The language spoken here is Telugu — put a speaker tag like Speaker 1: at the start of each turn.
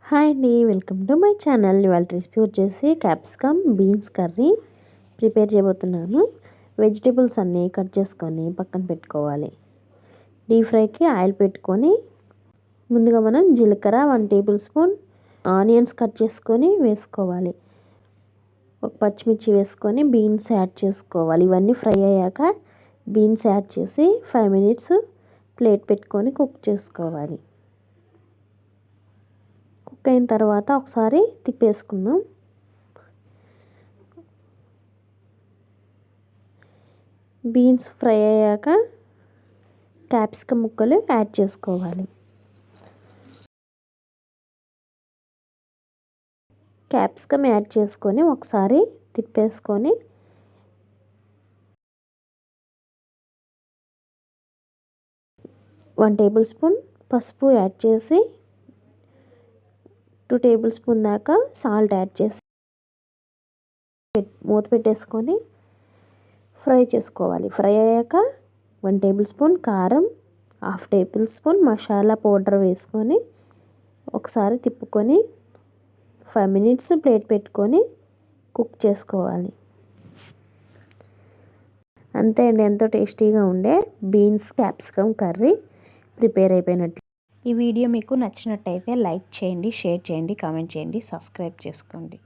Speaker 1: హాయ్ అండి, వెల్కమ్ టు మై ఛానల్. ఇవాళ రెసిపీ వచ్చేసి క్యాప్సికమ్ బీన్స్ కర్రీ ప్రిపేర్ చేయబోతున్నాను. వెజిటేబుల్స్ అన్నీ కట్ చేసుకొని పక్కన పెట్టుకోవాలి. డీప్ ఫ్రైకి ఆయిల్ పెట్టుకొని ముందుగా మనం జీలకర్ర 1 టేబుల్ స్పూన్, ఆనియన్స్ కట్ చేసుకొని వేసుకోవాలి. ఒక పచ్చిమిర్చి వేసుకొని బీన్స్ యాడ్ చేసుకోవాలి. ఇవన్నీ ఫ్రై అయ్యాక బీన్స్ యాడ్ చేసి 5 మినిట్స్ ప్లేట్ పెట్టుకొని కుక్ చేసుకోవాలి. కుక్ అయిన తర్వాత ఒకసారి తిప్పేసుకుందాం. బీన్స్ ఫ్రై అయ్యాక క్యాప్సికమ్ ముక్కలు యాడ్ చేసుకోవాలి. క్యాప్సికమ్ యాడ్ చేసుకొని ఒకసారి తిప్పేసుకొని వన్ టేబుల్ స్పూన్ పసుపు యాడ్ చేసి 2 టేబుల్ స్పూన్ దాకా సాల్ట్ యాడ్ చేసి మూత పెట్టేసుకొని ఫ్రై చేసుకోవాలి. ఫ్రై అయ్యాక 1 టేబుల్ స్పూన్ కారం, 1/2 టేబుల్ స్పూన్ మసాలా పౌడర్ వేసుకొని ఒకసారి తిప్పుకొని 5 మినిట్స్ ప్లేట్ పెట్టుకొని కుక్ చేసుకోవాలి. అంతే అండి, ఎంతో టేస్టీగా ఉండే బీన్స్ క్యాప్సికమ్ కర్రీ ప్రిపేర్ అయిపోయినట్లు. ఈ వీడియో మీకు నచ్చినట్టయితే లైక్ చేయండి, షేర్ చేయండి, కామెంట్ చేయండి, సబ్స్క్రైబ్ చేసుకోండి.